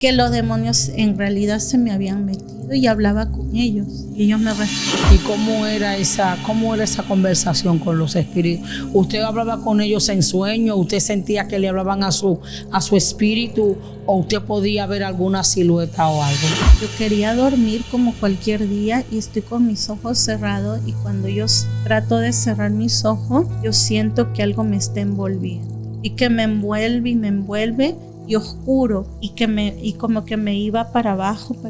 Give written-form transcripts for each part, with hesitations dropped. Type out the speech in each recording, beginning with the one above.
que los demonios en realidad se me habían metido y hablaba con ellos y ellos me respondían. ¿Y cómo era esa conversación con los espíritus? ¿Usted hablaba con ellos en sueño? ¿Usted sentía que le hablaban a su espíritu? ¿O usted podía ver alguna silueta o algo? Yo quería dormir como cualquier día y estoy con mis ojos cerrados, y cuando yo trato de cerrar mis ojos, yo siento que algo me está envolviendo y que me envuelve y me envuelve y oscuro, y como que me iba para abajo, y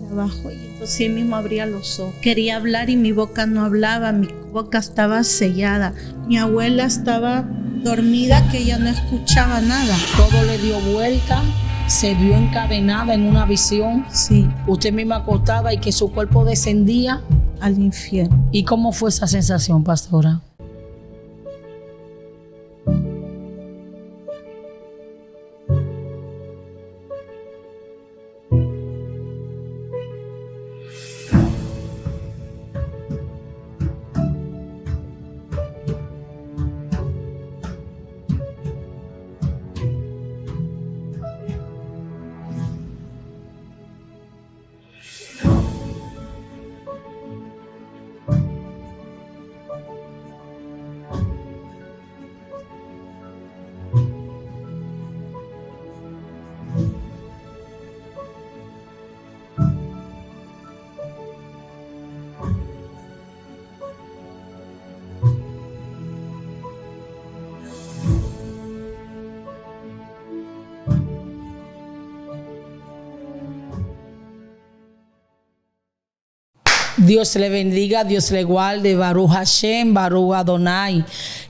entonces él mismo abría los ojos. Quería hablar y mi boca no hablaba, mi boca estaba sellada. Mi abuela estaba dormida, que ella no escuchaba nada. Todo le dio vuelta, se vio encadenada en una visión. Sí. Usted misma acostada y que su cuerpo descendía al infierno. ¿Y cómo fue esa sensación, pastora? Dios le bendiga, Dios le guarde. Baruch Hashem, Baruch Adonai.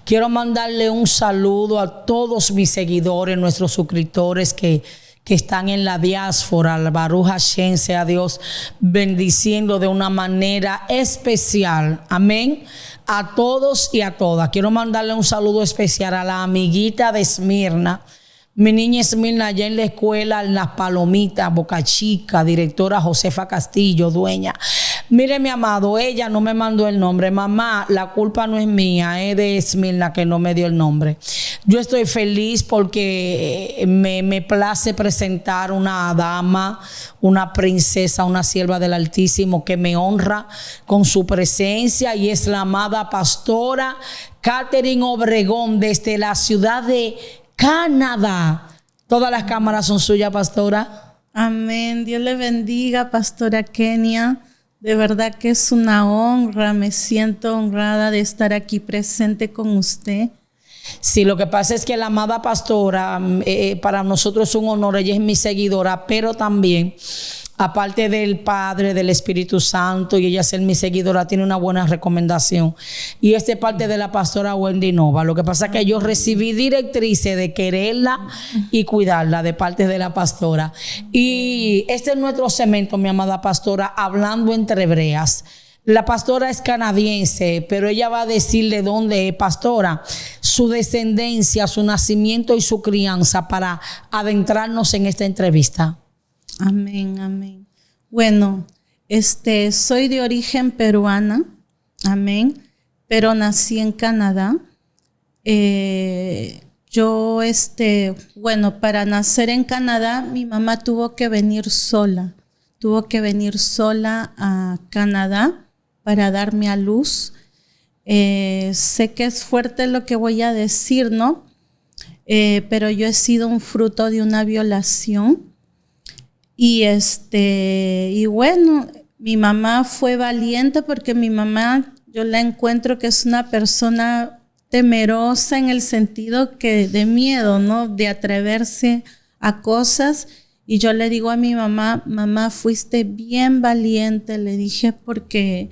Quiero mandarle un saludo a todos mis seguidores, nuestros suscriptores que están en la diáspora. Baruch Hashem, sea Dios bendiciendo de una manera especial. Amén. A todos y a todas. Quiero mandarle un saludo especial a la amiguita de Esmirna. Mi niña Esmirna, allá en la escuela, en Las Palomitas, Boca Chica, directora Josefa Castillo, dueña. Mire, mi amado, ella no me mandó el nombre. Mamá, la culpa no es mía, es de Esmirna que no me dio el nombre. Yo estoy feliz porque me place presentar una dama, una princesa, una sierva del Altísimo que me honra con su presencia, y es la amada pastora Catherine Obregón desde la ciudad de Canadá. Todas las cámaras son suyas, pastora. Amén. Dios le bendiga, pastora Kenia. De verdad que es una honra. Me siento honrada de estar aquí presente con usted. Sí, lo que pasa es que la amada pastora, para nosotros es un honor. Ella es mi seguidora, pero también, aparte del Padre, del Espíritu Santo, y ella ser mi seguidora, tiene una buena recomendación. Y esta es parte de la pastora Wendy Nova. Lo que pasa es que yo recibí directrices de quererla y cuidarla de parte de la pastora. Y este es nuestro segmento, mi amada pastora, hablando entre hebreas. La pastora es canadiense, pero ella va a decir de dónde es, pastora, su descendencia, su nacimiento y su crianza, para adentrarnos en esta entrevista. Amén, amén. Bueno, soy de origen peruana, amén, pero nací en Canadá. Bueno, para nacer en Canadá, mi mamá tuvo que venir sola a Canadá para darme a luz. Sé que es fuerte lo que voy a decir, ¿no? Pero yo he sido un fruto de una violación. Y bueno, mi mamá fue valiente, porque mi mamá, yo la encuentro que es una persona temerosa en el sentido que de miedo, ¿no? De atreverse a cosas. Y yo le digo a mi mamá, mamá, fuiste bien valiente, le dije, porque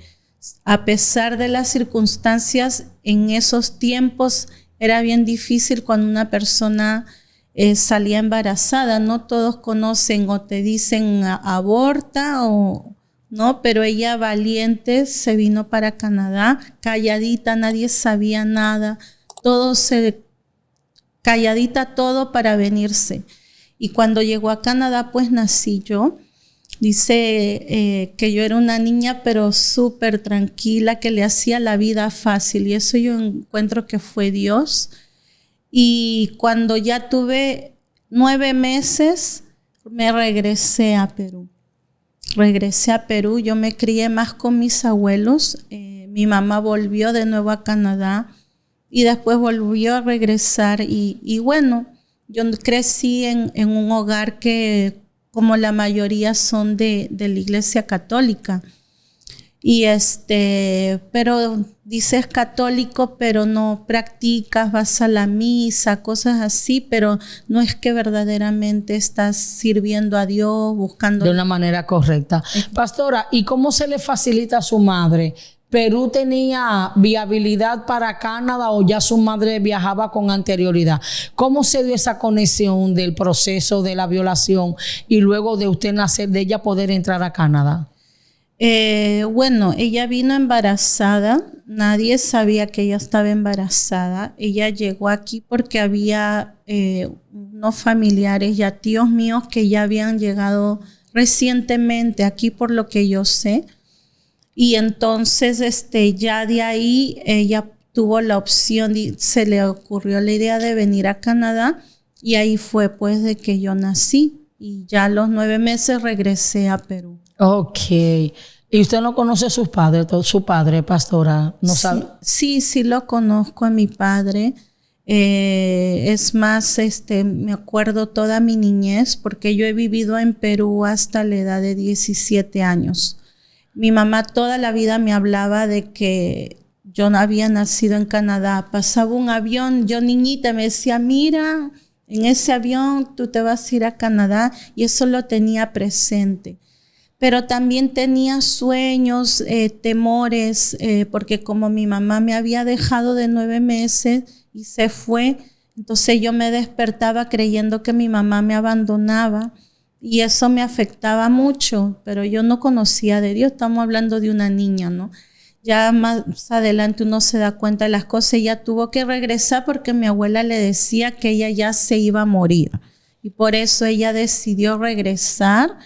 a pesar de las circunstancias en esos tiempos era bien difícil cuando una persona salía embarazada. No todos conocen o te dicen aborta o no, pero ella valiente se vino para Canadá, calladita, nadie sabía nada, calladita todo para venirse. Y cuando llegó a Canadá, pues nací yo. Dice que yo era una niña, pero súper tranquila, que le hacía la vida fácil, y eso yo encuentro que fue Dios. Y cuando ya tuve 9 meses, me regresé a Perú. Regresé a Perú, yo me crié más con mis abuelos. Mi mamá volvió de nuevo a Canadá y después volvió a regresar. Y bueno, yo crecí en un hogar que, como la mayoría, son de la Iglesia Católica. Y pero dices católico, pero no practicas, vas a la misa, cosas así, pero no es que verdaderamente estás sirviendo a Dios, buscando de una manera correcta. Pastora, ¿y cómo se le facilita a su madre? ¿Perú tenía viabilidad para Canadá o ya su madre viajaba con anterioridad? ¿Cómo se dio esa conexión del proceso de la violación y luego de usted nacer, de ella poder entrar a Canadá? Bueno, ella vino embarazada, nadie sabía que ella estaba embarazada. Ella llegó aquí porque había unos familiares, ya tíos míos, que ya habían llegado recientemente aquí, por lo que yo sé. Y entonces ya de ahí ella tuvo la opción, se le ocurrió la idea de venir a Canadá, y ahí fue pues de que yo nací, y ya a los 9 meses regresé a Perú. Ok. ¿Y usted no conoce a sus padres, su padre, pastora? ¿No sabe? Sí, lo conozco a mi padre. Es más, me acuerdo toda mi niñez, porque yo he vivido en Perú hasta la edad de 17 años. Mi mamá toda la vida me hablaba de que yo no había nacido en Canadá. Pasaba un avión, yo niñita me decía, mira, en ese avión tú te vas a ir a Canadá, y eso lo tenía presente. Pero también tenía sueños, temores, porque como mi mamá me había dejado de 9 meses y se fue, entonces yo me despertaba creyendo que mi mamá me abandonaba, y eso me afectaba mucho, pero yo no conocía de Dios. Estamos hablando de una niña, ¿no? Ya más adelante uno se da cuenta de las cosas. Ella tuvo que regresar porque mi abuela le decía que ella ya se iba a morir, y por eso ella decidió regresar.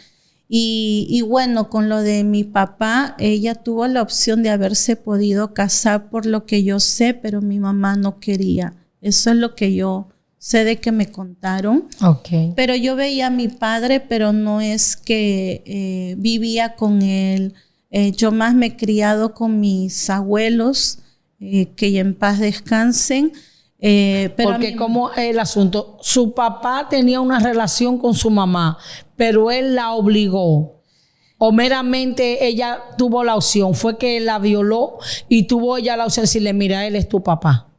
Y bueno, con lo de mi papá, ella tuvo la opción de haberse podido casar, por lo que yo sé, pero mi mamá no quería. Eso es lo que yo sé de que me contaron. Okay. Pero yo veía a mi padre, pero no es que vivía con él. Yo más me he criado con mis abuelos, que en paz descansen. Porque como el asunto, su papá tenía una relación con su mamá, pero él la obligó, o meramente ella tuvo la opción, fue que él la violó y tuvo ella la opción de decirle, mira, él es tu papá.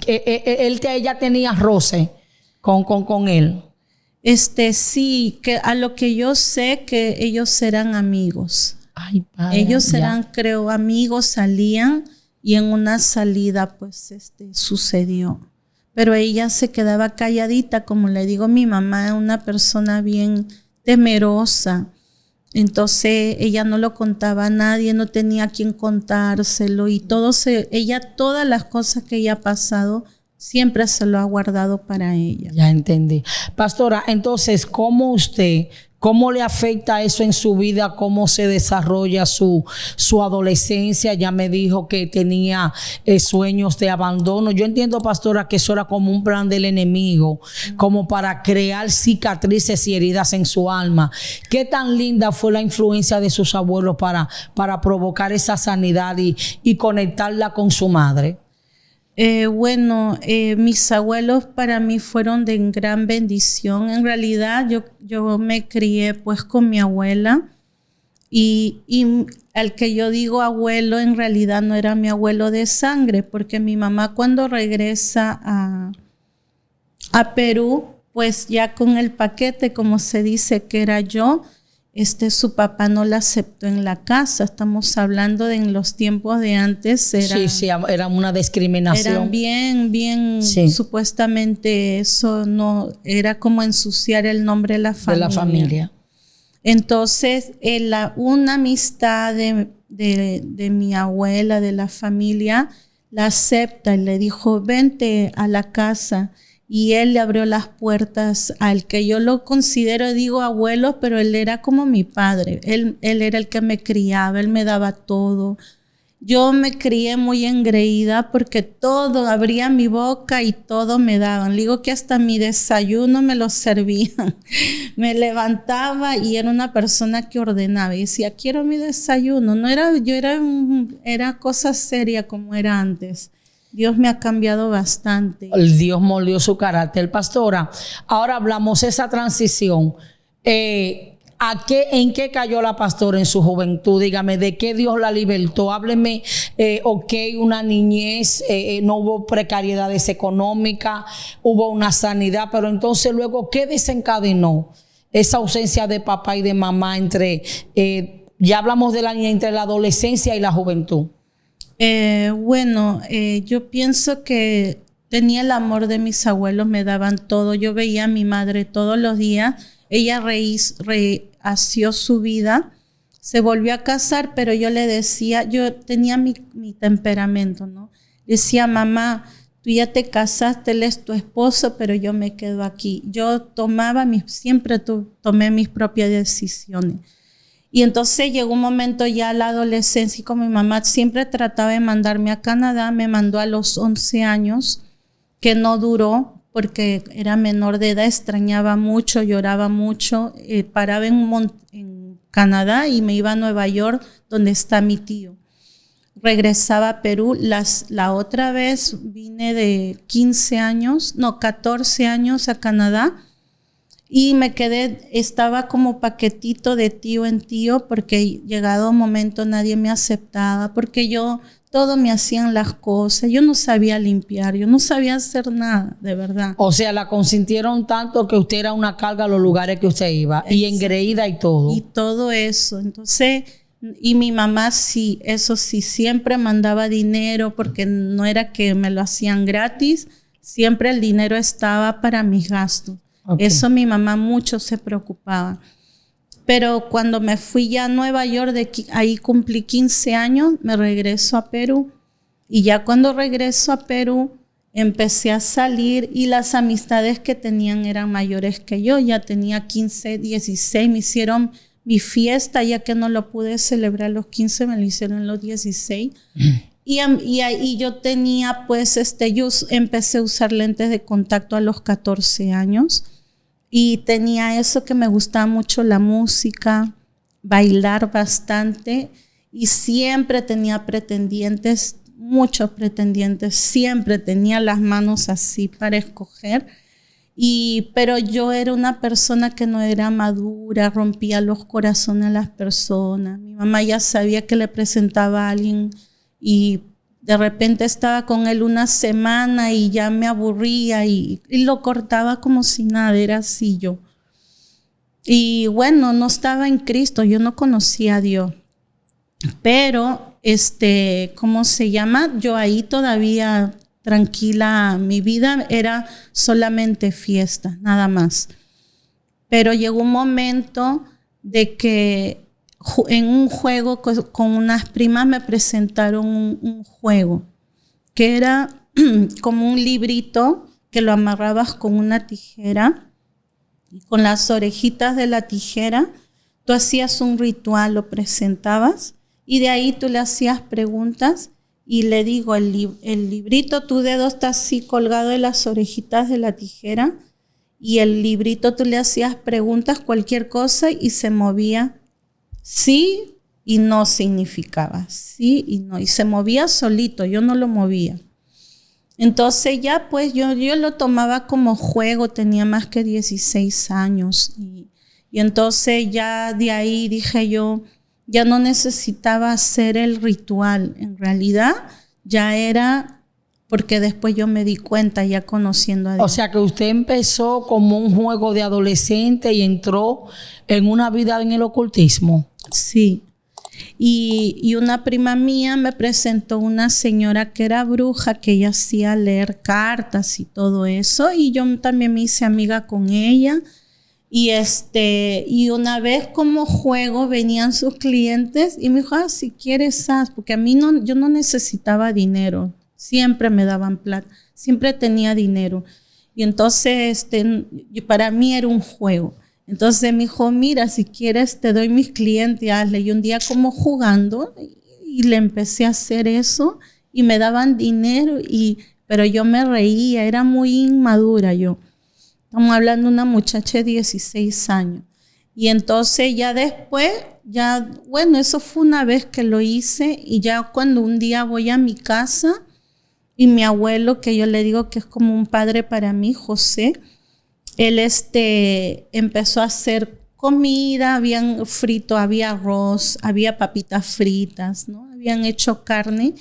Ella tenía roce con él. Sí, que a lo que yo sé, que ellos eran amigos. Ay, padre, ellos eran, creo, amigos, salían. Y en una salida, pues, sucedió. Pero ella se quedaba calladita, como le digo, mi mamá es una persona bien temerosa. Entonces, ella no lo contaba a nadie, no tenía a quien contárselo. Y todas las cosas que ella ha pasado, siempre se lo ha guardado para ella. Ya entendí. Pastora, entonces, ¿cómo le afecta eso en su vida? ¿Cómo se desarrolla su adolescencia? Ya me dijo que tenía sueños de abandono. Yo entiendo, pastora, que eso era como un plan del enemigo, como para crear cicatrices y heridas en su alma. ¿Qué tan linda fue la influencia de sus abuelos para provocar esa sanidad y conectarla con su madre? Mis abuelos para mí fueron de gran bendición. En realidad yo me crié pues con mi abuela, y al que yo digo abuelo, en realidad no era mi abuelo de sangre, porque mi mamá, cuando regresa a Perú, pues ya con el paquete, como se dice que era yo, su papá no la aceptó en la casa. Estamos hablando de en los tiempos de antes. Era una discriminación. Eran bien, supuestamente eso no era como ensuciar el nombre de la familia. Entonces, una amistad de mi abuela, de la familia, la acepta y le dijo, vente a la casa. Y él le abrió las puertas al que yo lo considero, digo abuelo, pero él era como mi padre. Él era el que me criaba, él me daba todo. yo me crié muy engreída porque todo, abría mi boca y todo me daban. Le digo que hasta mi desayuno me lo servían. Me levantaba y era una persona que ordenaba y decía, quiero mi desayuno. No era, era cosa seria como era antes. Dios me ha cambiado bastante. Dios moldeó su carácter. Pastora, ahora hablamos de esa transición. ¿En qué cayó la pastora en su juventud? Dígame, ¿de qué Dios la libertó? Hábleme, una niñez, no hubo precariedades económicas, hubo una sanidad, pero entonces luego, ¿qué desencadenó esa ausencia de papá y de mamá ya hablamos de la niñez, entre la adolescencia y la juventud? Yo pienso que tenía el amor de mis abuelos, me daban todo. Yo veía a mi madre todos los días. Ella rehació su vida, se volvió a casar, pero yo le decía, yo tenía mi temperamento, ¿no? Decía, mamá, tú ya te casaste, él es tu esposo, pero yo me quedo aquí. Yo siempre tomé mis propias decisiones. Y entonces llegó un momento ya la adolescencia y como mi mamá siempre trataba de mandarme a Canadá, me mandó a los 11 años, que no duró, porque era menor de edad, extrañaba mucho, lloraba mucho, paraba en Canadá y me iba a Nueva York, donde está mi tío. Regresaba a Perú, la otra vez vine de 14 años a Canadá y me quedé, estaba como paquetito de tío en tío, porque llegado un momento nadie me aceptaba, porque todo me hacían las cosas, yo no sabía limpiar, yo no sabía hacer nada, de verdad. O sea, la consintieron tanto que usted era una carga a los lugares que usted iba, y engreída y todo. Y todo eso, entonces, y mi mamá sí, eso sí, siempre mandaba dinero, porque no era que me lo hacían gratis, siempre el dinero estaba para mis gastos. Okay. Eso mi mamá mucho se preocupaba. Pero cuando me fui ya a Nueva York, ahí cumplí 15 años, me regreso a Perú. Y ya cuando regreso a Perú, empecé a salir y las amistades que tenían eran mayores que yo. Ya tenía 15, 16, me hicieron mi fiesta, ya que no lo pude celebrar a los 15, me lo hicieron a los 16. Y yo tenía, yo empecé a usar lentes de contacto a los 14 años. Y tenía eso que me gustaba mucho, la música, bailar bastante. Y siempre tenía pretendientes, muchos pretendientes. Siempre tenía las manos así para escoger. Pero yo era una persona que no era madura, rompía los corazones a las personas. Mi mamá ya sabía que le presentaba a alguien y de repente estaba con él una semana y ya me aburría y lo cortaba como si nada, era así yo. Y bueno, no estaba en Cristo, yo no conocía a Dios. Pero, ¿cómo se llama? Yo ahí todavía tranquila, mi vida era solamente fiesta, nada más. Pero llegó un momento de que en un juego con unas primas me presentaron un juego que era como un librito que lo amarrabas con una tijera y con las orejitas de la tijera tú hacías un ritual, lo presentabas y de ahí tú le hacías preguntas y le digo, el librito, tu dedo está así colgado de las orejitas de la tijera y el librito tú le hacías preguntas, cualquier cosa y se movía. Sí y no significaba, sí y no, y se movía solito, yo no lo movía. Entonces ya pues yo lo tomaba como juego, tenía más que 16 años y entonces ya de ahí dije yo, ya no necesitaba hacer el ritual, en realidad ya era porque después yo me di cuenta ya conociendo a Dios. O sea que usted empezó como un juego de adolescente y entró en una vida en el ocultismo. Sí, y una prima mía me presentó una señora que era bruja, que ella hacía leer cartas y todo eso, y yo también me hice amiga con ella, y una vez como juego venían sus clientes y me dijo, si quieres, porque yo no necesitaba dinero, siempre me daban plata, siempre tenía dinero, y entonces para mí era un juego. Entonces me dijo, mira, si quieres te doy mis clientes, hazle. Y un día como jugando, y le empecé a hacer eso y me daban dinero, pero yo me reía, era muy inmadura yo. Estamos hablando de una muchacha de 16 años. Y entonces ya después, bueno, eso fue una vez que lo hice y ya cuando un día voy a mi casa y mi abuelo, que yo le digo que es como un padre para mí, José, él empezó a hacer comida, habían frito, había arroz, había papitas fritas, ¿no? Habían hecho carne.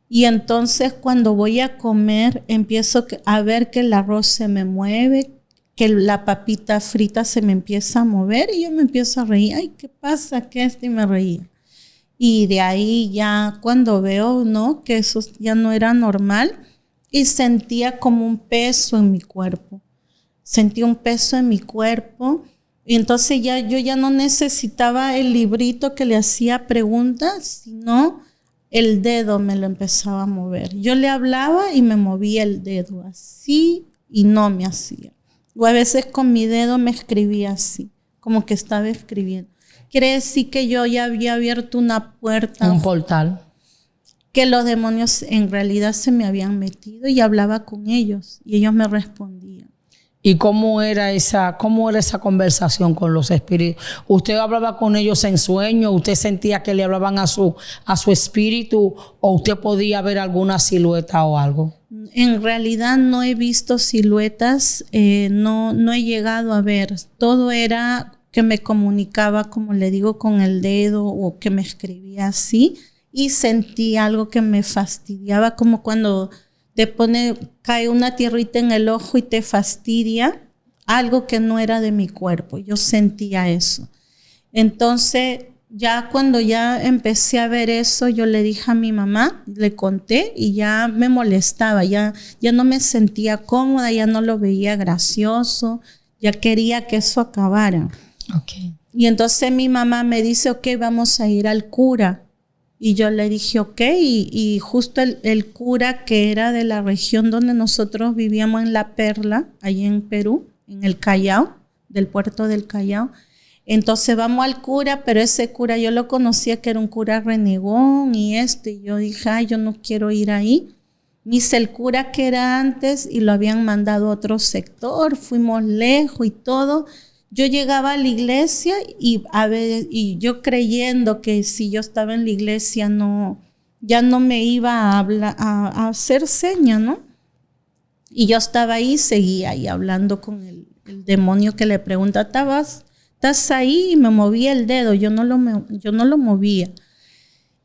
Y entonces cuando voy a comer, empiezo a ver que el arroz se me mueve, que la papita frita se me empieza a mover y yo me empiezo a reír. Ay, ¿qué pasa? ¿Qué es? Y me reía. Y de ahí ya cuando veo, ¿no?, que eso ya no era normal y sentía como un peso en mi cuerpo. Sentí un peso en mi cuerpo y entonces yo ya no necesitaba el librito que le hacía preguntas, sino el dedo me lo empezaba a mover. Yo le hablaba y me movía el dedo así y no me hacía. O a veces con mi dedo me escribía así, como que estaba escribiendo. Quiere decir que yo ya había abierto una puerta. Un portal. Que los demonios en realidad se me habían metido y hablaba con ellos y ellos me respondían. ¿Y cómo era esa conversación con los espíritus? ¿Usted hablaba con ellos en sueño? ¿Usted sentía que le hablaban a su espíritu? ¿O usted podía ver alguna silueta o algo? En realidad no he visto siluetas, no he llegado a ver. Todo era que me comunicaba, como le digo, con el dedo o que me escribía así y sentí algo que me fastidiaba, como cuando cae una tierrita en el ojo y te fastidia, algo que no era de mi cuerpo. Yo sentía eso. Entonces, ya cuando ya empecé a ver eso, yo le dije a mi mamá, le conté y ya me molestaba, ya no me sentía cómoda, ya no lo veía gracioso, ya quería que eso acabara. Okay. Y entonces mi mamá me dice, ok, vamos a ir al cura. Y yo le dije, ok, y justo el cura que era de la región donde nosotros vivíamos en La Perla, allí en Perú, en el Callao, del puerto del Callao. Entonces vamos al cura, pero ese cura yo lo conocía que era un cura renegón y yo dije, ay, yo no quiero ir ahí. Me hice el cura que era antes y lo habían mandado a otro sector, fuimos lejos y todo. Yo llegaba a la iglesia y yo creyendo que si yo estaba en la iglesia ya no me iba a hacer seña, ¿no? Y yo estaba ahí, seguía ahí hablando con el demonio que le pregunta, ¿estás ahí? Y me movía el dedo, yo no lo movía.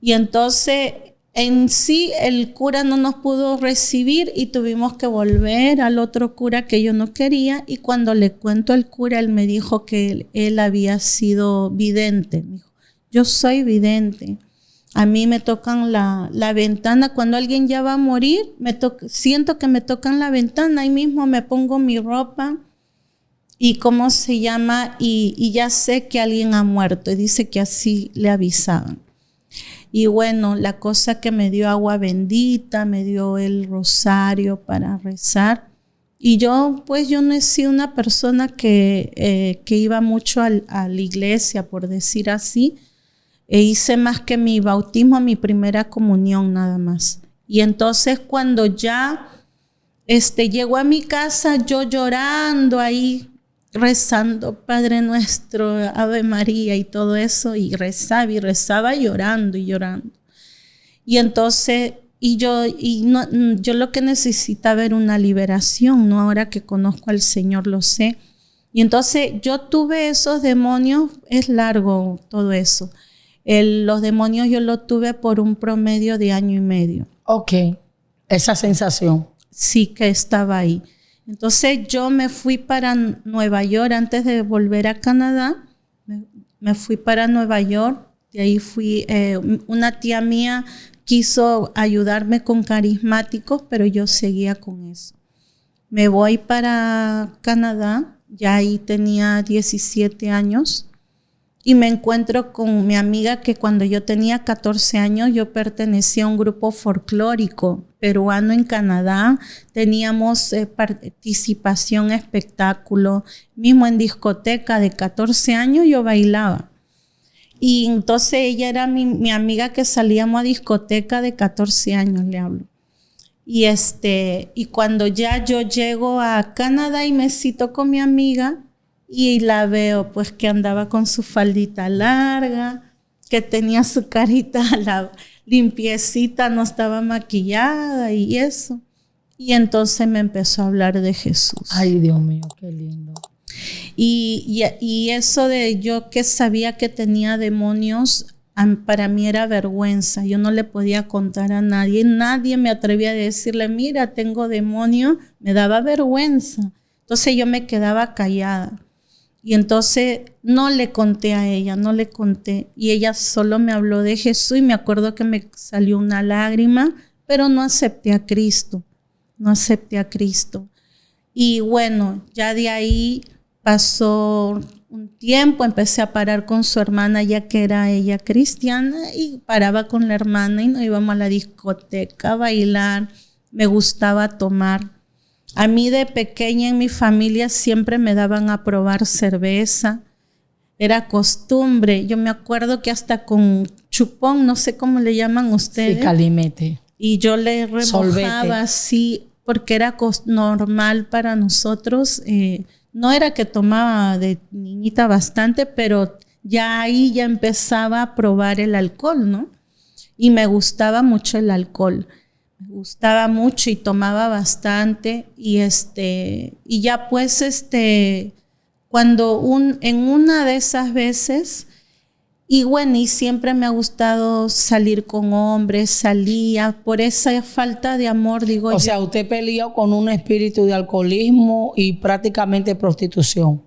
Y entonces en sí el cura no nos pudo recibir y tuvimos que volver al otro cura que yo no quería, y cuando le cuento al cura, él me dijo que él había sido vidente. Me dijo, yo soy vidente, a mí me tocan la ventana, cuando alguien ya va a morir, siento que me tocan la ventana, ahí mismo me pongo mi ropa y ¿cómo se llama? Y ya sé que alguien ha muerto, y dice que así le avisaban. Y bueno, la cosa que me dio agua bendita, me dio el rosario para rezar. Y yo no he sido una persona que iba mucho a la iglesia, por decir así. Hice más que mi bautismo, mi primera comunión nada más. Y entonces cuando ya llego a mi casa, yo llorando ahí, rezando Padre Nuestro, Ave María y todo eso, y rezaba llorando y llorando. Y entonces, yo lo que necesitaba era una liberación, ¿no? Ahora que conozco al Señor lo sé. Y entonces yo tuve esos demonios, es largo todo eso. Los demonios yo lo tuve por un promedio de 1 año y medio. Ok, esa sensación. Sí, que estaba ahí. Entonces yo me fui para Nueva York antes de volver a Canadá. Me fui para Nueva York. De ahí una tía mía quiso ayudarme con carismáticos, pero yo seguía con eso. Me voy para Canadá. Ya ahí tenía 17 años. Y me encuentro con mi amiga que cuando yo tenía 14 años yo pertenecía a un grupo folclórico peruano en Canadá. Teníamos participación, espectáculo. Mismo en discoteca de 14 años yo bailaba. Y entonces ella era mi amiga que salíamos a discoteca de 14 años, le hablo. Y cuando ya yo llego a Canadá y me cito con mi amiga y la veo pues que andaba con su faldita larga, que tenía su carita limpiecita, no estaba maquillada y eso. Y entonces me empezó a hablar de Jesús. Ay, Dios mío, qué lindo. Y eso de yo que sabía que tenía demonios, para mí era vergüenza. Yo no le podía contar a nadie. Nadie me atrevía a decirle, mira, tengo demonios. Me daba vergüenza. Entonces yo me quedaba callada. Y entonces no le conté a ella, no le conté. Y ella solo me habló de Jesús y me acuerdo que me salió una lágrima, pero no acepté a Cristo. No acepté a Cristo. Y bueno, ya de ahí pasó un tiempo, empecé a parar con su hermana, ya que era ella cristiana, y paraba con la hermana y nos íbamos a la discoteca a bailar. Me gustaba tomar. A mí de pequeña en mi familia siempre me daban a probar cerveza. Era costumbre. Yo me acuerdo que hasta con chupón, no sé cómo le llaman ustedes. Sí, calimete. Y yo le remojaba Solvete. así, porque era normal para nosotros. No era que tomaba de niñita bastante, pero ya ahí ya empezaba a probar el alcohol, ¿no? Y me gustaba mucho el alcohol. Me gustaba mucho y tomaba bastante. Y ya pues cuando en una de esas veces, y bueno, y siempre me ha gustado salir con hombres, salía por esa falta de amor, digo yo. O sea, usted peleó con un espíritu de alcoholismo y prácticamente prostitución.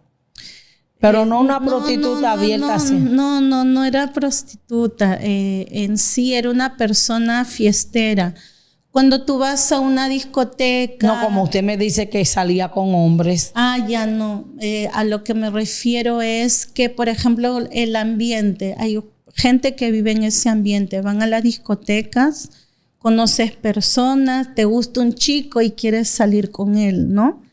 Pero no una prostituta abierta así. No era prostituta. En sí era una persona fiestera. Cuando tú vas a una discoteca... No, como usted me dice que salía con hombres. Ya no. A lo que me refiero es que, por ejemplo, el ambiente. Hay gente que vive en ese ambiente. Van a las discotecas, conoces personas, te gusta un chico y quieres salir con él, ¿no?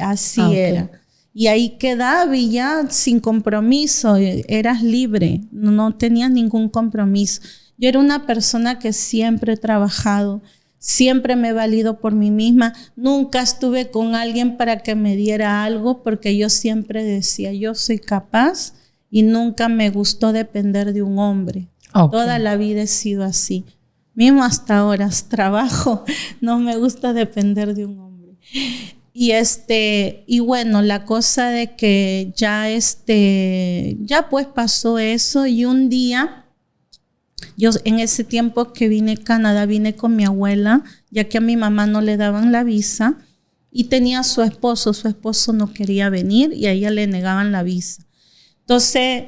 Así era. Y ahí quedaba y ya sin compromiso. Eras libre. No tenías ningún compromiso. Yo era una persona que siempre he trabajado. Siempre me he valido por mí misma. Nunca estuve con alguien para que me diera algo porque yo siempre decía, yo soy capaz y nunca me gustó depender de un hombre. Okay. Toda la vida he sido así. Mismo hasta ahora trabajo, no me gusta depender de un hombre. Y bueno, la cosa de que ya pues pasó eso y un día... Yo en ese tiempo que vine a Canadá, vine con mi abuela, ya que a mi mamá no le daban la visa y tenía a su esposo no quería venir y a ella le negaban la visa. Entonces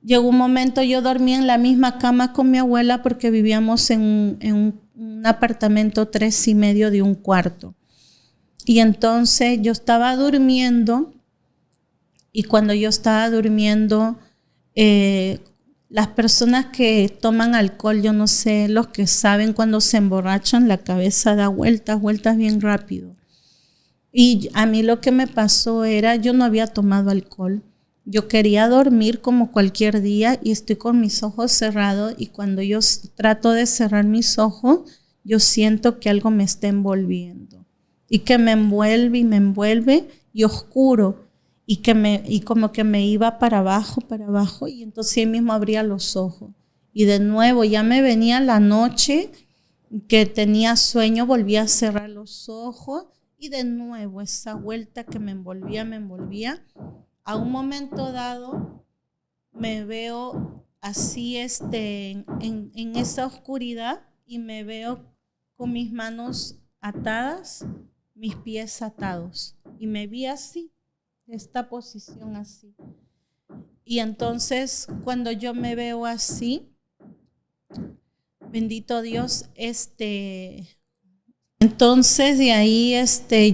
llegó un momento, yo dormí en la misma cama con mi abuela porque vivíamos en un apartamento 3.5 de un cuarto. Y entonces yo estaba durmiendo y cuando yo estaba durmiendo... las personas que toman alcohol, yo no sé, los que saben cuando se emborrachan, la cabeza da vueltas bien rápido. Y a mí lo que me pasó era, yo no había tomado alcohol. Yo quería dormir como cualquier día y estoy con mis ojos cerrados y cuando yo trato de cerrar mis ojos, yo siento que algo me está envolviendo. Y que me envuelve y oscuro. Y como que me iba para abajo, y entonces ahí mismo abría los ojos. Y de nuevo ya me venía la noche, que tenía sueño, volvía a cerrar los ojos, y de nuevo esa vuelta que me envolvía. A un momento dado me veo así en esa oscuridad, y me veo con mis manos atadas, mis pies atados, y me vi así. Esta posición así. Y entonces cuando yo me veo así, bendito Dios, entonces de ahí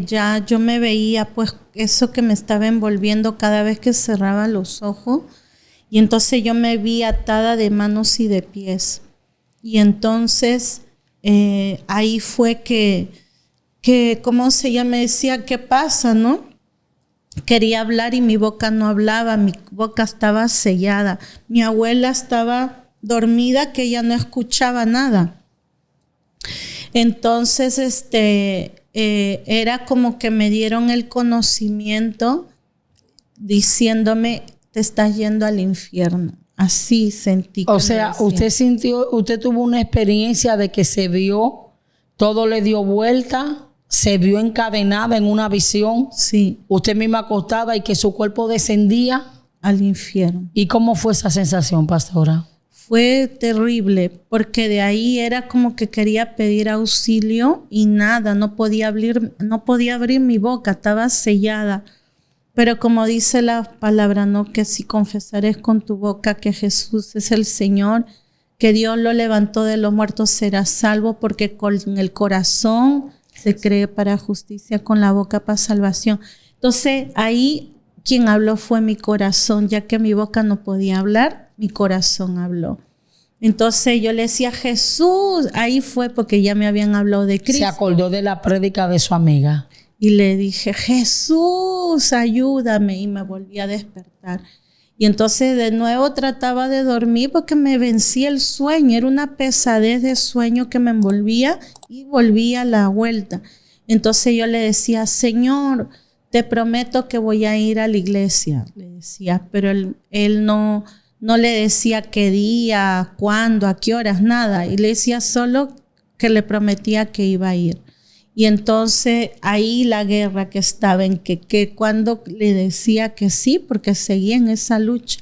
ya yo me veía pues eso que me estaba envolviendo cada vez que cerraba los ojos, y entonces yo me vi atada de manos y de pies. Y entonces ahí fue que ¿cómo se llama? Me decía, ¿qué pasa, no? quería hablar y mi boca no hablaba, mi boca estaba sellada. Mi abuela estaba dormida, que ella no escuchaba nada. Entonces, era como que me dieron el conocimiento diciéndome, te estás yendo al infierno. Así sentí. O sea, usted tuvo una experiencia de que se vio, todo le dio vuelta, se vio encadenada en una visión. Sí. Usted misma acostada y que su cuerpo descendía al infierno. ¿Y cómo fue esa sensación, pastora? Fue terrible, porque de ahí era como que quería pedir auxilio y nada, no podía abrir mi boca, estaba sellada. Pero como dice la palabra, ¿no? Que si confesares con tu boca que Jesús es el Señor, que Dios lo levantó de los muertos, serás salvo, porque con el corazón se cree para justicia, con la boca para salvación. Entonces ahí quien habló fue mi corazón, ya que mi boca no podía hablar, mi corazón habló. Entonces yo le decía, Jesús, ahí fue porque ya me habían hablado de Cristo. Se acordó de la prédica de su amiga. Y le dije, Jesús, ayúdame. Y me volví a despertar. Y entonces de nuevo trataba de dormir porque me vencía el sueño. Era una pesadez de sueño que me envolvía y volvía a la vuelta. Entonces yo le decía, Señor, te prometo que voy a ir a la iglesia. Le decía, pero él no le decía qué día, cuándo, a qué horas, nada. Y le decía solo que le prometía que iba a ir. Y entonces ahí la guerra que estaba en que cuando le decía que sí, porque seguía en esa lucha,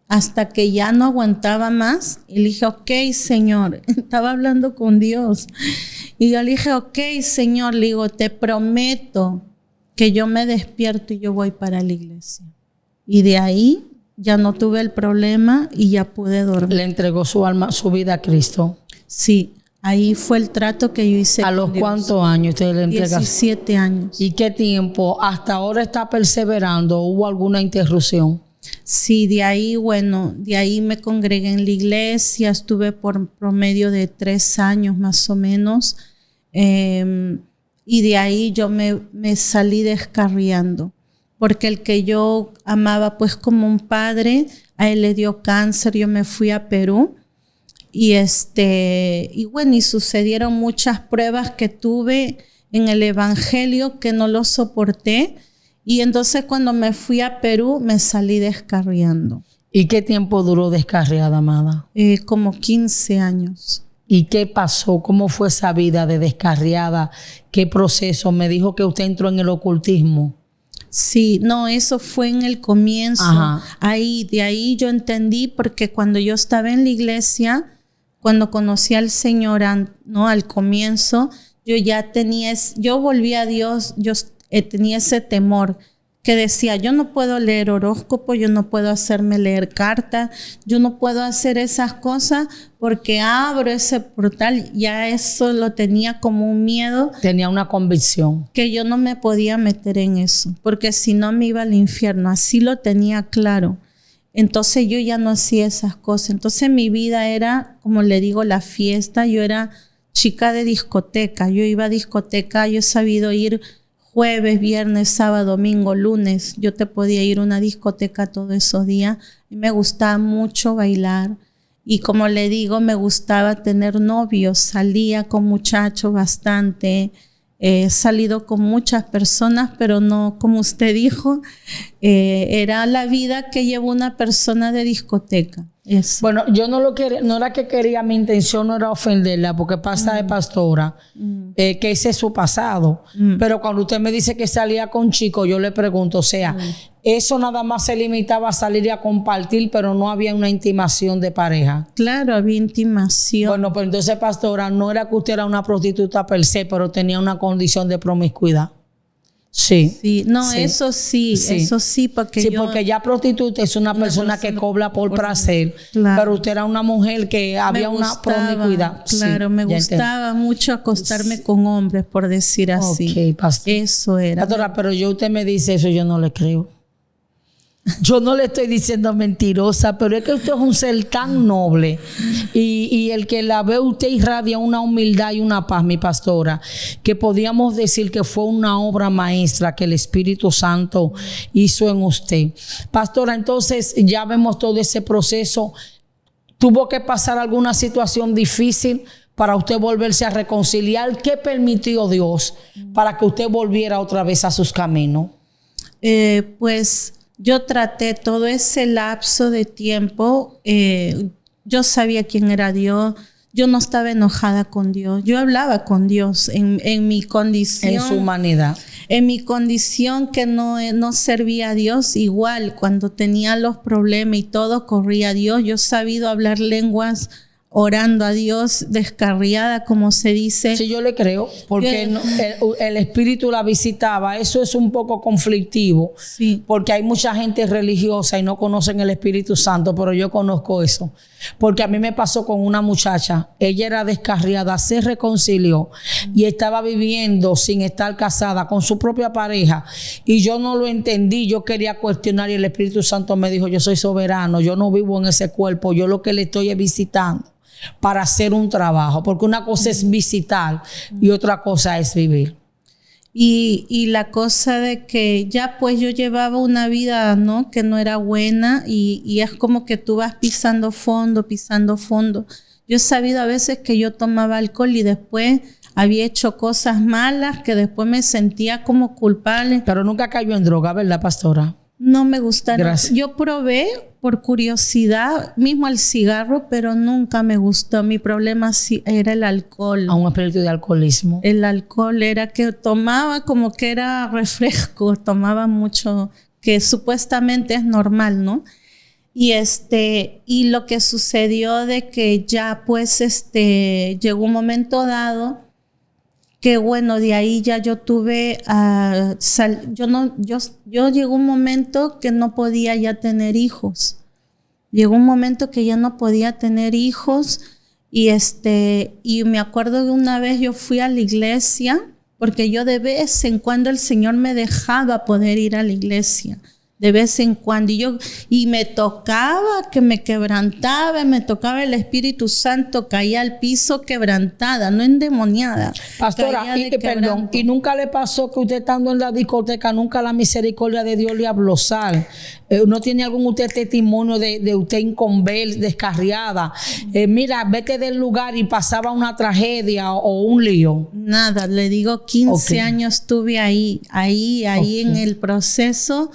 hasta que ya no aguantaba más, y le dije, ok, Señor, estaba hablando con Dios. Y yo le dije, ok, Señor, le digo, te prometo que yo me despierto y yo voy para la iglesia. Y de ahí ya no tuve el problema y ya pude dormir. ¿Le entregó su alma, su vida a Cristo? Sí. Ahí fue el trato que yo hice. ¿A los cuántos años usted le entregó? 17 años. ¿Y qué tiempo? ¿Hasta ahora está perseverando? ¿Hubo alguna interrupción? Sí, de ahí me congregué en la iglesia, estuve por promedio de 3 años más o menos. Y de ahí yo me salí descarriando. Porque el que yo amaba pues como un padre, a él le dio cáncer, yo me fui a Perú. Y y sucedieron muchas pruebas que tuve en el evangelio que no lo soporté. Y entonces cuando me fui a Perú me salí descarriando. ¿Y qué tiempo duró descarriada, amada? Como 15 años. ¿Y qué pasó? ¿Cómo fue esa vida de descarriada? ¿Qué proceso? Me dijo que usted entró en el ocultismo. Sí, no, eso fue en el comienzo. Ajá. De ahí yo entendí, porque cuando yo estaba en la iglesia, cuando conocí al Señor, ¿no? Al comienzo, yo volví a Dios, yo tenía ese temor que decía, yo no puedo leer horóscopo, yo no puedo hacerme leer cartas, yo no puedo hacer esas cosas porque abro ese portal. Ya eso lo tenía como un miedo. Tenía una convicción. Que yo no me podía meter en eso, porque si no me iba al infierno. Así lo tenía claro. Entonces yo ya no hacía esas cosas. Entonces mi vida era, como le digo, la fiesta. Yo era chica de discoteca. Yo iba a discoteca, yo he sabido ir jueves, viernes, sábado, domingo, lunes. Yo te podía ir a una discoteca todos esos días. Y me gustaba mucho bailar. Y como le digo, me gustaba tener novios. Salía con muchachos bastante. He salido con muchas personas, pero no, como usted dijo, era la vida que lleva una persona de discoteca. Eso. Bueno, yo no lo quería, no era que quería, mi intención no era ofenderla, porque pasa de pastora, que ese es su pasado. Pero cuando usted me dice que salía con chicos, yo le pregunto, o sea, eso nada más se limitaba a salir y a compartir, pero no había una intimación de pareja. Claro, había intimación. Bueno, pues entonces, pastora, no era que usted era una prostituta per se, pero tenía una condición de promiscuidad. Sí. Sí, no, sí. Eso sí, porque porque ya prostituta es una persona que cobra por placer, claro. Pero usted era una mujer que había una promiscuidad. Claro, me gustaba mucho acostarme con hombres, por decir así. Okay, pastor. Eso era. Pastora, pero usted me dice eso, yo no le creo. Yo no le estoy diciendo mentirosa, pero es que usted es un ser tan noble y el que la ve usted irradia una humildad y una paz, mi pastora, que podríamos decir que fue una obra maestra que el Espíritu Santo hizo en usted. Pastora, entonces ya vemos todo ese proceso. ¿Tuvo que pasar alguna situación difícil para usted volverse a reconciliar? ¿Qué permitió Dios para que usted volviera otra vez a sus caminos? Pues yo traté todo ese lapso de tiempo, yo sabía quién era Dios, yo no estaba enojada con Dios, yo hablaba con Dios en mi condición. En su humanidad. En mi condición que no servía a Dios, igual cuando tenía los problemas y todo corría a Dios, yo he sabido hablar lenguas orando a Dios, descarriada, como se dice. Sí, yo le creo, porque el Espíritu la visitaba. Eso es un poco conflictivo, sí, porque hay mucha gente religiosa y no conocen el Espíritu Santo, pero yo conozco eso. Porque a mí me pasó con una muchacha, ella era descarriada, se reconcilió y estaba viviendo sin estar casada con su propia pareja, y yo no lo entendí, yo quería cuestionar y el Espíritu Santo me dijo: yo soy soberano, yo no vivo en ese cuerpo, yo lo que le estoy es visitando para hacer un trabajo, porque una cosa es visitar y otra cosa es vivir. Y la cosa de que ya pues yo llevaba una vida, ¿no?, que no era buena, y es como que tú vas pisando fondo, pisando fondo. Yo he sabido a veces que yo tomaba alcohol y después había hecho cosas malas que después me sentía como culpable. Pero nunca cayó en droga, ¿verdad, pastora? No me gusta. Gracias. Yo probé por curiosidad mismo el cigarro, pero nunca me gustó. Mi problema era el alcohol. A un espíritu de alcoholismo. El alcohol era que tomaba como que era refresco, tomaba mucho, que supuestamente es normal, ¿no? Y lo que sucedió de que ya pues llegó un momento dado que bueno, de ahí ya yo tuve yo llegó un momento que no podía ya tener hijos. Llegó un momento que ya no podía tener hijos, y me acuerdo que una vez yo fui a la iglesia, porque yo de vez en cuando el Señor me dejaba poder ir a la iglesia. De vez en cuando, y me tocaba que me quebrantaba, me tocaba el Espíritu Santo, caía al piso quebrantada, no endemoniada. Pastora, perdón, ¿y nunca le pasó que usted estando en la discoteca, nunca la misericordia de Dios le habló sal? ¿No tiene algún usted testimonio de usted inconversa, descarriada? Mira, vete del lugar y pasaba una tragedia o un lío. Nada, le digo, 15 años estuve ahí en el proceso.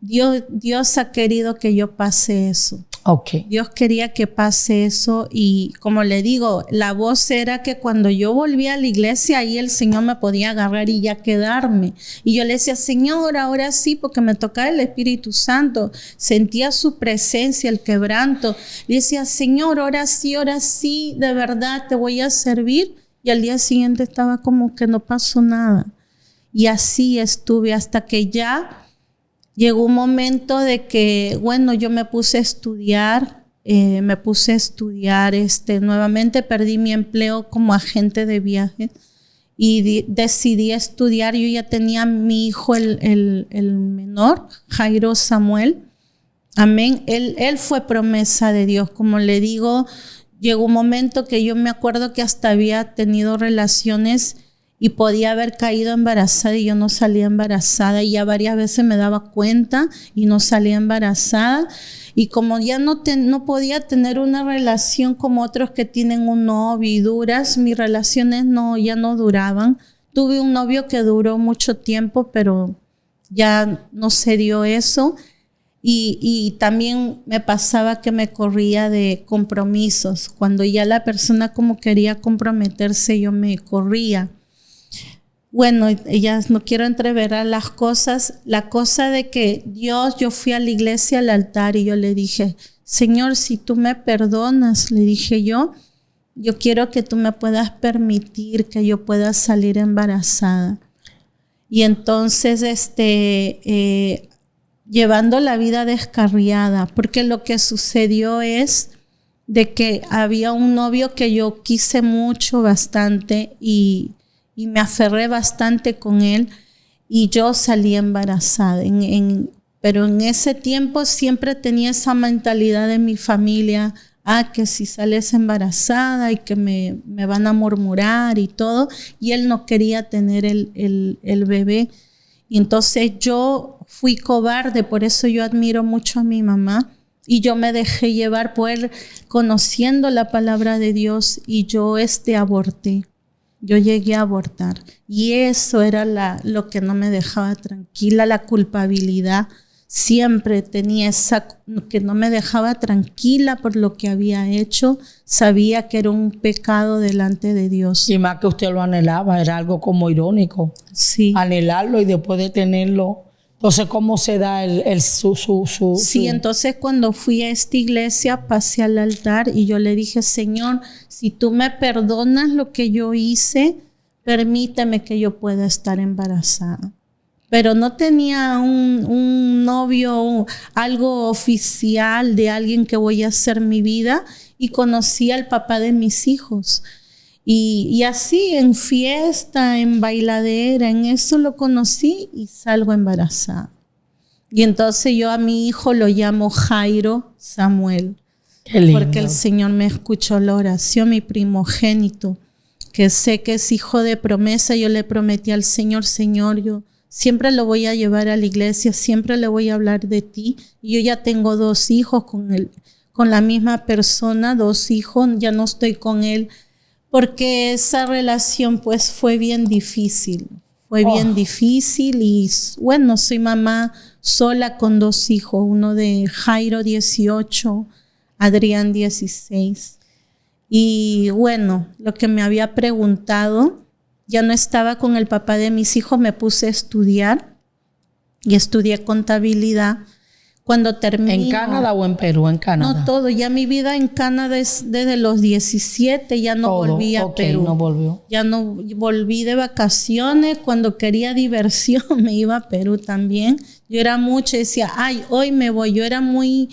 Dios ha querido que yo pase eso. Okay. Dios quería que pase eso, y como le digo, la voz era que cuando yo volvía a la iglesia, ahí el Señor me podía agarrar y ya quedarme. Y yo le decía: Señor, ahora sí, porque me tocaba el Espíritu Santo. Sentía su presencia, el quebranto. Le decía: Señor, ahora sí, de verdad te voy a servir. Y al día siguiente estaba como que no pasó nada. Y así estuve hasta que ya llegó un momento de que, bueno, yo me puse a estudiar, nuevamente perdí mi empleo como agente de viajes y decidí estudiar. Yo ya tenía mi hijo, el menor, Jairo Samuel. Amén. Él fue promesa de Dios. Como le digo, llegó un momento que yo me acuerdo que hasta había tenido relaciones y podía haber caído embarazada y yo no salía embarazada, y ya varias veces me daba cuenta y no salía embarazada. Y como ya no podía tener una relación como otros que tienen un novio y duras, mis relaciones ya no duraban. Tuve un novio que duró mucho tiempo, pero ya no se dio eso. Y también me pasaba que me corría de compromisos. Cuando ya la persona como quería comprometerse, yo me corría. Bueno, ya no quiero entreverar las cosas. La cosa de que yo fui a la iglesia, al altar, y yo le dije: Señor, si tú me perdonas, le dije yo quiero que tú me puedas permitir que yo pueda salir embarazada. Y entonces, llevando la vida descarriada, porque lo que sucedió es de que había un novio que yo quise mucho, bastante, y me aferré bastante con él, y yo salí embarazada. Pero en ese tiempo siempre tenía esa mentalidad de mi familia, que si sales embarazada y que me van a murmurar y todo, y él no quería tener el bebé. Y entonces yo fui cobarde, por eso yo admiro mucho a mi mamá, y yo me dejé llevar por él, conociendo la palabra de Dios, y yo aborté. Yo llegué a abortar, y eso era lo que no me dejaba tranquila, la culpabilidad. Siempre tenía que no me dejaba tranquila por lo que había hecho. Sabía que era un pecado delante de Dios. Y más que usted lo anhelaba, era algo como irónico. Sí. Anhelarlo y después de tenerlo. Entonces, ¿cómo se da Sí, entonces cuando fui a esta iglesia, pasé al altar y yo le dije, Señor, si tú me perdonas lo que yo hice, permíteme que yo pueda estar embarazada. Pero no tenía un novio, algo oficial de alguien que voy a hacer mi vida, y conocí al papá de mis hijos. Y así, en fiesta, en bailadera, en eso lo conocí y salgo embarazada. Y entonces yo a mi hijo lo llamo Jairo Samuel. Qué lindo. Porque el Señor me escuchó la oración, mi primogénito, que sé que es hijo de promesa. Yo le prometí al Señor, Señor, yo siempre lo voy a llevar a la iglesia, siempre le voy a hablar de ti. Y yo ya tengo 2 hijos con la misma persona, 2 hijos, ya no estoy con él, porque esa relación pues fue bien difícil. Bien difícil, y bueno, soy mamá sola con 2 hijos, uno de Jairo 18, Adrián 16. Y bueno, lo que me había preguntado, ya no estaba con el papá de mis hijos, me puse a estudiar y estudié contabilidad. Cuando termino... ¿En Canadá o en Perú? En Canadá. No, todo. Ya mi vida en Canadá es desde los 17, ya no volví a Perú. No volvió. Ya no volví de vacaciones. Cuando quería diversión me iba a Perú también. Yo era mucho, decía, hoy me voy. Yo era muy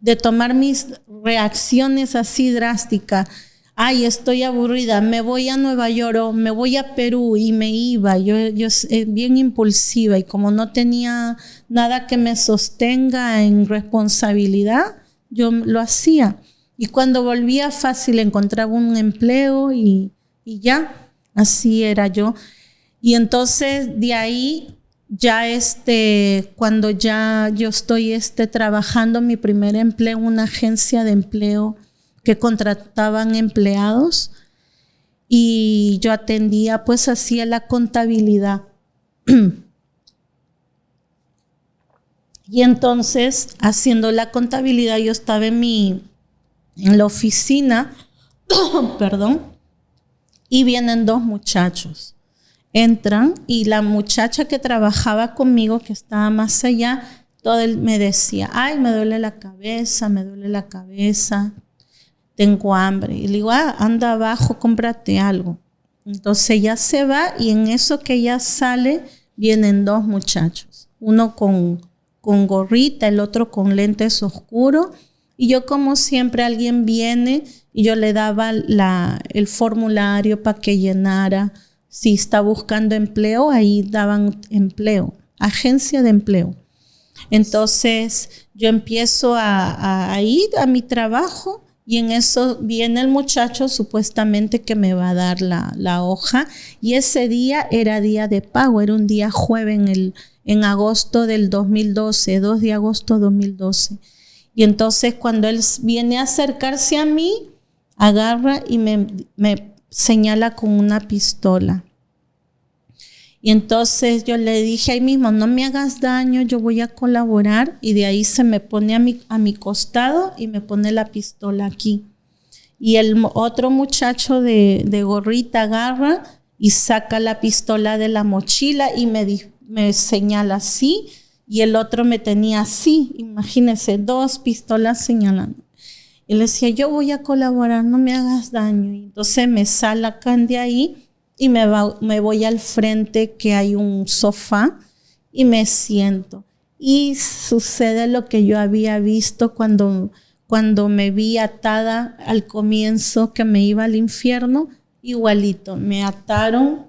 de tomar mis reacciones así drásticas. Estoy aburrida, me voy a Nueva York o me voy a Perú, y me iba. Yo bien impulsiva, y como no tenía nada que me sostenga en responsabilidad, yo lo hacía. Y cuando volvía, fácil encontraba un empleo y ya, así era yo. Y entonces de ahí ya cuando ya yo estoy trabajando mi primer empleo en una agencia de empleo que contrataban empleados, y yo atendía, pues hacía la contabilidad. Y entonces, haciendo la contabilidad, yo estaba en la oficina, perdón, y vienen 2 muchachos. Entran, y la muchacha que trabajaba conmigo, que estaba más allá, todo él me decía, me duele la cabeza, tengo hambre. Y le digo, anda abajo, cómprate algo. Entonces ella se va, y en eso que ella sale, vienen 2 muchachos. Uno con gorrita, el otro con lentes oscuros. Y yo, como siempre, alguien viene y yo le daba el formulario para que llenara. Si está buscando empleo, ahí daban empleo, agencia de empleo. Entonces yo empiezo a ir a mi trabajo, y en eso viene el muchacho supuestamente que me va a dar la hoja, y ese día era día de pago, era un día jueves en agosto del 2012, 2 de agosto 2012. Y entonces cuando él viene a acercarse a mí, agarra y me señala con una pistola. Y entonces yo le dije ahí mismo, no me hagas daño, yo voy a colaborar. Y de ahí se me pone a mi costado y me pone la pistola aquí. Y el otro muchacho de gorrita agarra y saca la pistola de la mochila y me señala así. Y el otro me tenía así. Imagínense, 2 pistolas señalando. Y le decía, yo voy a colaborar, no me hagas daño. Y entonces me sacan de ahí. Y me voy al frente, que hay un sofá, y me siento. Y sucede lo que yo había visto cuando me vi atada al comienzo, que me iba al infierno. Igualito, me ataron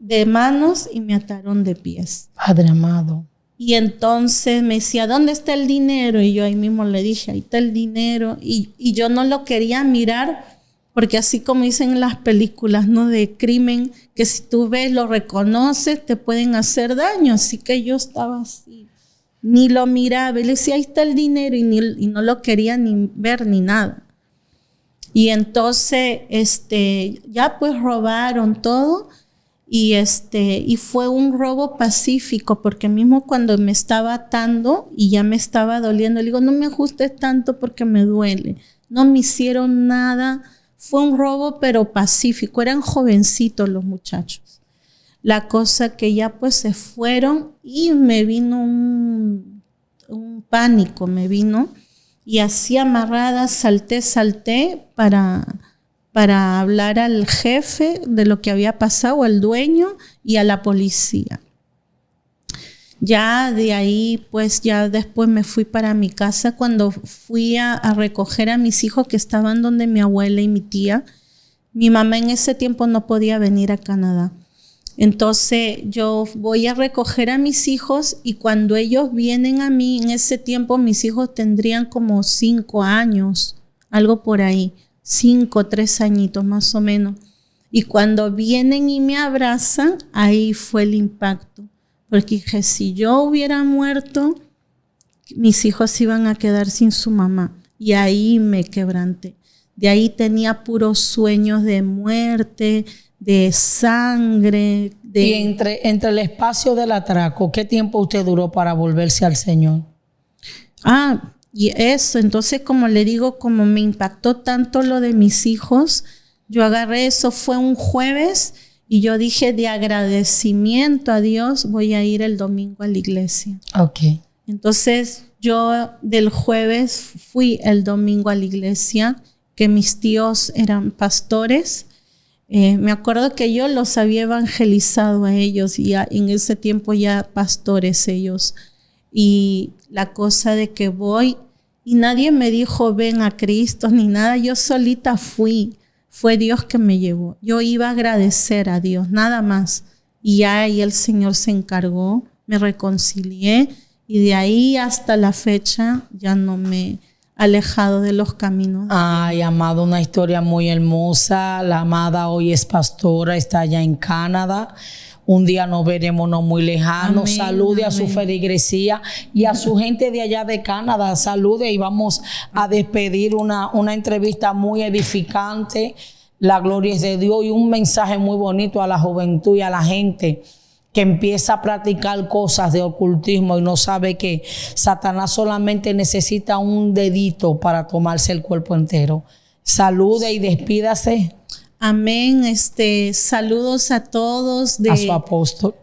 de manos y me ataron de pies. Padre amado. Y entonces me decía, ¿dónde está el dinero? Y yo ahí mismo le dije, ahí está el dinero. Y yo no lo quería mirar porque así como dicen en las películas, ¿no?, de crimen, que si tú ves, lo reconoces, te pueden hacer daño. Así que yo estaba así, ni lo miraba. Y le decía, ahí está el dinero, y no lo quería ni ver ni nada. Y entonces, ya pues robaron todo. Y fue un robo pacífico, porque mismo cuando me estaba atando y ya me estaba doliendo, le digo, no me ajustes tanto porque me duele. No me hicieron nada. Fue un robo, pero pacífico. Eran jovencitos los muchachos. La cosa que ya pues se fueron y me vino un pánico, me vino. Y así amarrada salté para hablar al jefe de lo que había pasado, al dueño y a la policía. Ya de ahí, pues ya después me fui para mi casa. Cuando fui a recoger a mis hijos que estaban donde mi abuela y mi tía, mi mamá en ese tiempo no podía venir a Canadá. Entonces yo voy a recoger a mis hijos y cuando ellos vienen a mí, en ese tiempo mis hijos tendrían como 5 años, algo por ahí, 5, 3 añitos más o menos. Y cuando vienen y me abrazan, ahí fue el impacto. Porque dije, si yo hubiera muerto, mis hijos iban a quedar sin su mamá. Y ahí me quebranté. De ahí tenía puros sueños de muerte, de sangre. Y entre el espacio del atraco, ¿qué tiempo usted duró para volverse al Señor? Y eso, entonces como le digo, como me impactó tanto lo de mis hijos, yo agarré eso, fue un jueves, y yo dije, de agradecimiento a Dios, voy a ir el domingo a la iglesia. Okay. Entonces yo del jueves fui el domingo a la iglesia, que mis tíos eran pastores. Me acuerdo que yo los había evangelizado a ellos, y ya en ese tiempo ya pastores ellos. Y la cosa de que voy, y nadie me dijo, ven a Cristo, ni nada. Yo solita fui. Fue Dios que me llevó. Yo iba a agradecer a Dios, nada más. Y ya ahí el Señor se encargó, me reconcilié, y de ahí hasta la fecha ya no me alejado de los caminos. Ay, amado, una historia muy hermosa. La amada hoy es pastora, está allá en Canadá. Un día nos veremos no muy lejano. Amén, salude amén. A su feligresía y a su gente de allá de Canadá. Salude, y vamos a despedir una entrevista muy edificante. La gloria es de Dios, y un mensaje muy bonito a la juventud y a la gente que empieza a practicar cosas de ocultismo y no sabe que Satanás solamente necesita un dedito para tomarse el cuerpo entero. Salude y despídase. Amén. Saludos a todos a su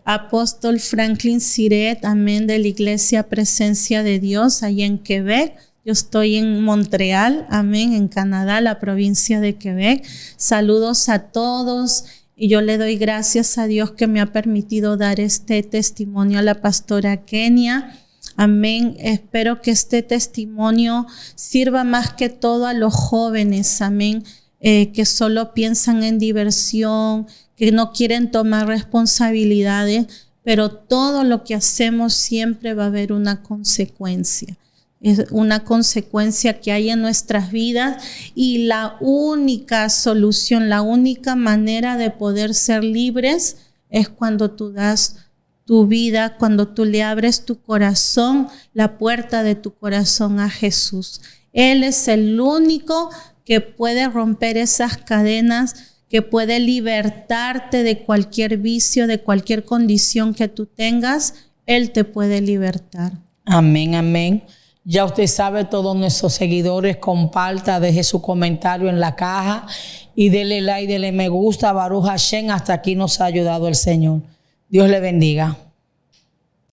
apóstol Franklin Siret, amén, de la Iglesia Presencia de Dios allá en Quebec. Yo estoy en Montreal, amén, en Canadá, la provincia de Quebec. Saludos a todos, y yo le doy gracias a Dios que me ha permitido dar este testimonio a la pastora Kenia. Amén. Espero que este testimonio sirva más que todo a los jóvenes, amén, que solo piensan en diversión, que no quieren tomar responsabilidades, pero todo lo que hacemos siempre va a haber una consecuencia. Es una consecuencia que hay en nuestras vidas, y la única solución, la única manera de poder ser libres es cuando tú das tu vida, cuando tú le abres tu corazón, la puerta de tu corazón a Jesús. Él es el único que puede romper esas cadenas, que puede libertarte de cualquier vicio, de cualquier condición que tú tengas. Él te puede libertar. Amén, amén. Ya usted sabe, todos nuestros seguidores, comparta, deje su comentario en la caja y dele like, dele me gusta. Baruch Hashem, hasta aquí nos ha ayudado el Señor. Dios le bendiga.